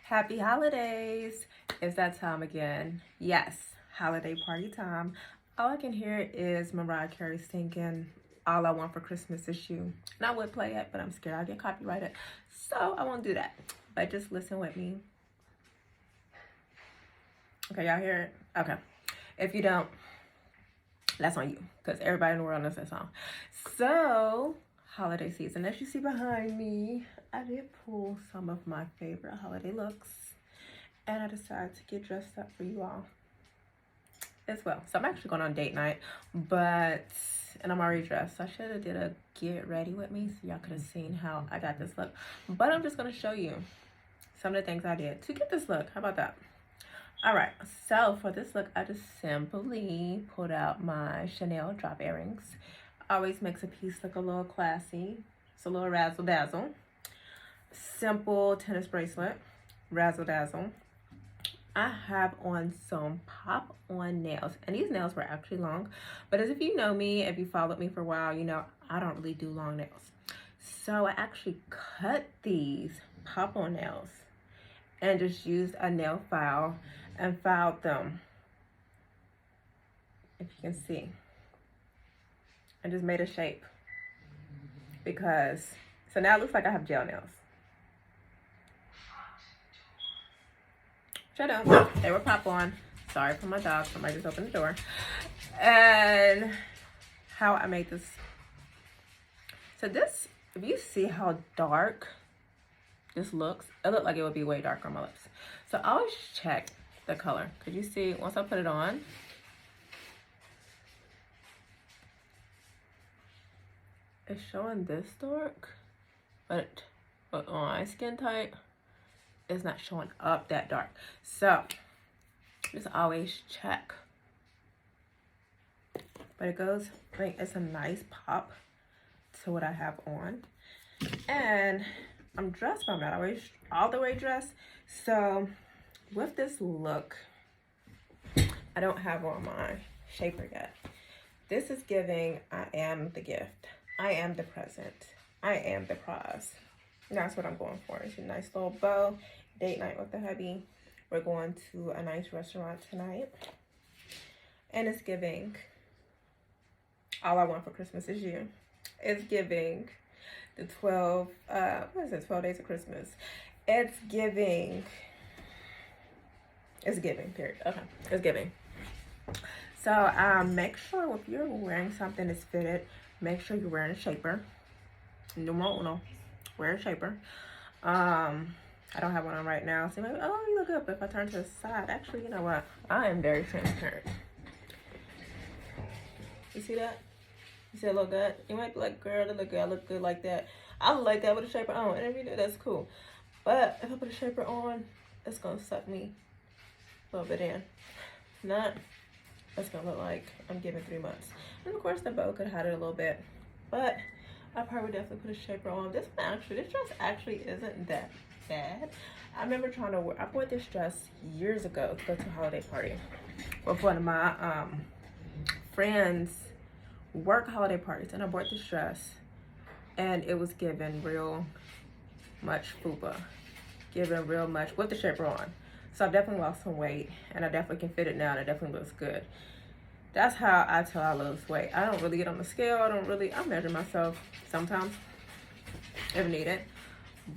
Happy holidays. It's that time again. Yes, holiday party time. All I can hear is Mariah Carey singing All I Want for Christmas Is You. And I would play it, but I'm scared I'll get copyrighted. So I won't do that. But just listen with me. Okay, y'all hear it? Okay. If you don't, that's on you. Because everybody in the world knows that song. So, holiday season. As you see behind me, I did pull some of my favorite holiday looks. And I decided to get dressed up for you all as well. So I'm actually going on date night, and I'm already dressed. So I should have did a get ready with me so y'all could have seen how I got this look. But I'm just going to show you some of the things I did to get this look. How about that? All right, so for this look, I just simply pulled out my Chanel drop earrings. Always makes a piece look a little classy. It's a little razzle dazzle. Simple tennis bracelet, razzle dazzle. I have on some pop on nails, and these nails were actually long, but as if you know me, if you followed me for a while, you know I don't really do long nails. So I actually cut these pop on nails and just used a nail file and filed them, if you can see. I just made a shape because, so now it looks like I have gel nails. Shut up. They were pop on. Sorry for my dog. Somebody just opened the door. And how I made this. So this, if you see how dark this looks, it looked like it would be way darker on my lips. So I always check the color. Could you see, once I put it on, it's showing this dark, but on my skin type, it's not showing up that dark. So just always check. But it goes, like, it's a nice pop to what I have on. And I'm dressed, but I'm not always all the way dressed. So with this look, I don't have on my shaper yet. This is giving, I am the gift. I am the present. I am the prize. That's what I'm going for. It's a nice little bow. Date night with the hubby. We're going to a nice restaurant tonight. And it's giving All I Want for Christmas Is You. It's giving the 12 days of Christmas. It's giving, period. Okay, it's giving. So make sure if you're wearing something that's fitted, make sure you're wearing a shaper. Numero uno. Wear a shaper. I don't have one on right now. So maybe, oh, you look up if I turn to the side. Actually, you know what? I am very transparent. You see that? You see that little gut? You might be like, girl, that look good. I look good like that. I look like that with a shaper on. And if you do, that's cool. But if I put a shaper on, it's going to suck me a little bit in. If not, it's going to look like I'm giving 3 months. And of course, the bow could hide it a little bit. But I probably definitely put a shaper on. This dress actually isn't that bad. I remember trying to wear, I bought this dress years ago to go to a holiday party with one of my friends' work holiday parties, and I bought this dress, and it was given real much fupa, given real much with the shaper on. So I've definitely lost some weight, and I definitely can fit it now, and it definitely looks good. That's how I tell I lose weight. I don't really get on the scale. I measure myself sometimes if needed.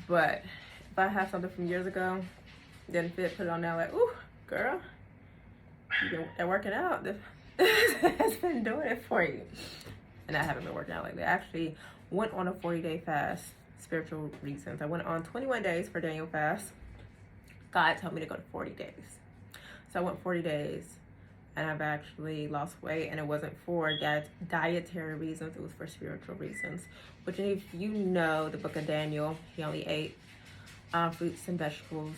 But if I have something from years ago, didn't fit, put it on now, like, ooh, girl, you've been working out. This has been doing it for you. And I haven't been working out like that. I actually went on a 40-day fast, spiritual reasons. I went on 21 days for Daniel fast. God told me to go to 40 days. So I went 40 days. And I've actually lost weight, and it wasn't for dietary reasons, it was for spiritual reasons. Which, if you know the book of Daniel, he only ate fruits and vegetables,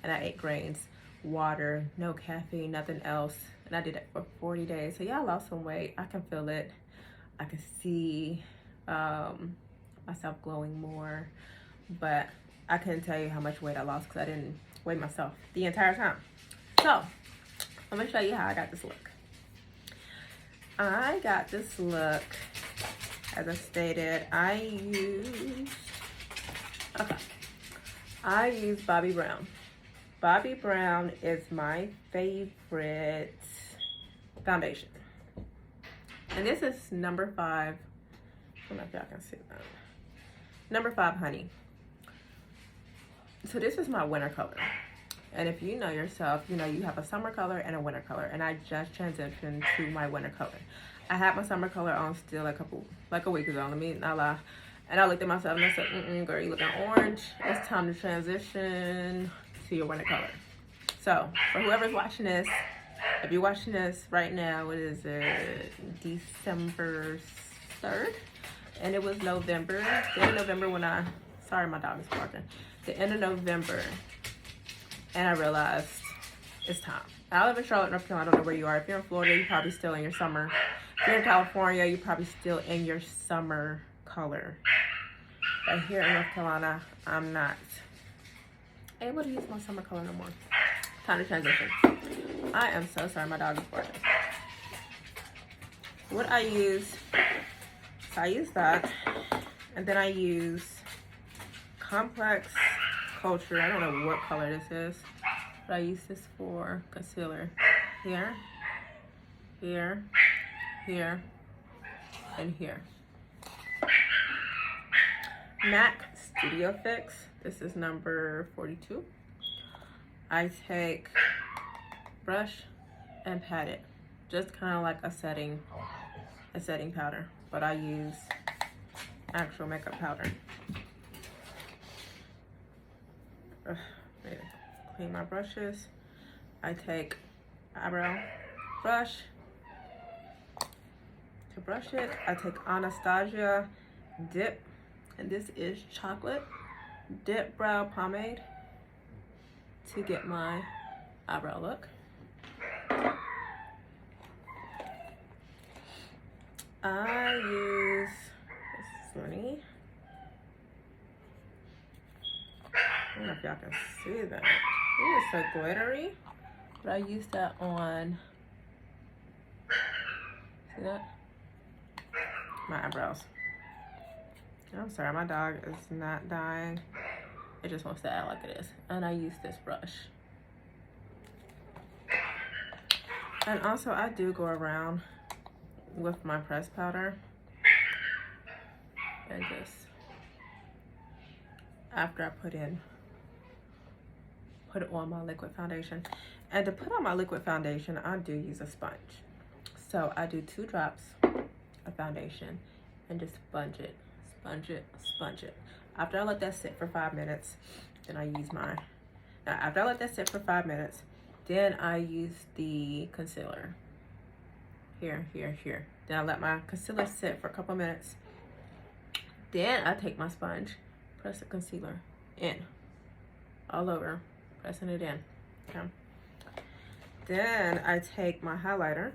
and I ate grains, water, no caffeine, nothing else. And I did it for 40 days. So yeah, I lost some weight. I can feel it. I can see myself glowing more, but I couldn't tell you how much weight I lost because I didn't weigh myself the entire time. So I'm gonna show you how I got this look. I got this look, as I stated, I used Bobbi Brown. Bobbi Brown is my favorite foundation. And this is number 5. I don't know if y'all can see that. Number 5, Honey. So this is my winter color. And if you know yourself, you know you have a summer color and a winter color. And I just transitioned to my winter color. I had my summer color on still like a week ago. Let me not lie. And I looked at myself and I said, girl, you looking orange. It's time to transition to your winter color. So for whoever's watching this, if you're watching this right now, what is it? December 3rd. And it was November. The end of November when sorry, my dog is barking. The end of November. And I realized it's time. I live in Charlotte, North Carolina. I don't know where you are. If you're in Florida, you're probably still in your summer. If you're in California, you're probably still in your summer color. But here in North Carolina, I'm not able to use my summer color no more. Time to transition. I am so sorry, my dog is barking. What I use, so I use that, and then I use Complex Culture. I don't know what color this is, but I use this for concealer. Here, here, here, and here. MAC Studio Fix. This is number 42. I take brush and pat it, just kind of like a setting powder, but I use actual makeup powder. Clean my brushes. I take eyebrow brush. To brush it, I take Anastasia Dip, and this is chocolate dip brow pomade to get my eyebrow look. I use, this is funny. I don't know if y'all can see that. Ooh, it's so glittery. But I use that on, see that? My eyebrows. I'm sorry, my dog is not dying. It just wants to act like it is. And I use this brush. And also I do go around with my pressed powder and just, after I put it on my liquid foundation. And to put on my liquid foundation, I do use a sponge. So I do 2 drops of foundation and just sponge it. After I let that sit for 5 minutes, then I use after I let that sit for 5 minutes, then I use the concealer. Here. Then I let my concealer sit for a couple minutes. Then I take my sponge, press the concealer in, all over, pressing it in, okay? Then I take my highlighter.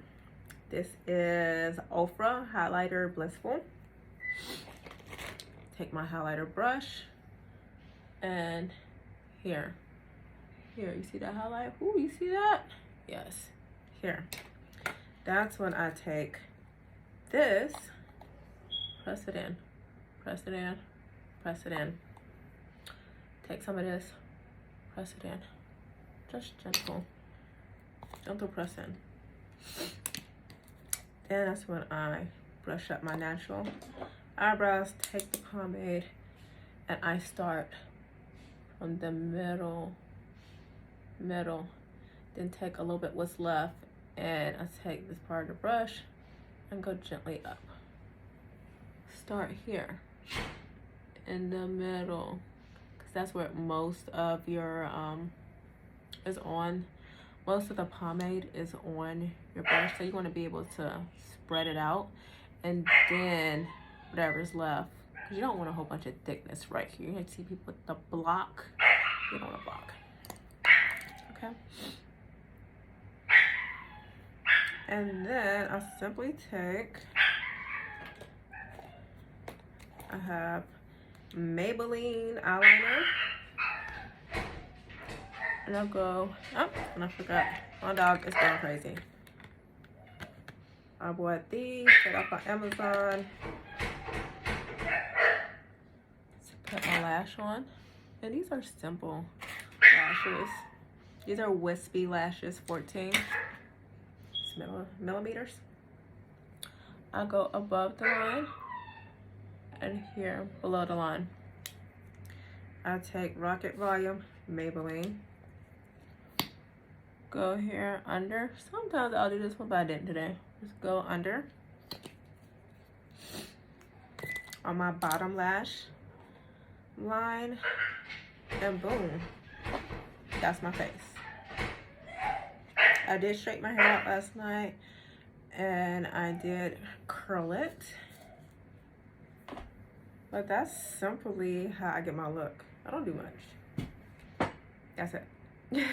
This is Ofra Highlighter Blissful. Take my highlighter brush, and here, you see that highlight? Ooh, you see that? Yes, here. That's when I take this, press it in. Take some of this, press it in. Just gentle pressing. Then that's when I brush up my natural eyebrows, take the pomade, and I start from the middle, then take a little bit what's left, and I take this part of the brush and go gently up. Start here in the middle, because that's where most of your is on. Most of the pomade is on your brush, so you want to be able to spread it out, and then whatever's left, because you don't want a whole bunch of thickness right here. You see people with the block. You don't want a block. Okay. And then I simply take, I have Maybelline eyeliner. And I'll go, oh, and I forgot. My dog is going crazy. I bought these, set off on Amazon. Put my lash on, and these are simple lashes. These are wispy lashes, 14 millimeters. I'll go above the line and here below the line. I'll take Rocket Volume Maybelline. Go here under. Sometimes I'll do this one, but I didn't today. Just go under on my bottom lash line, and boom, that's my face. I did straighten my hair out last night and I did curl it, but that's simply how I get my look. I don't do much. That's it.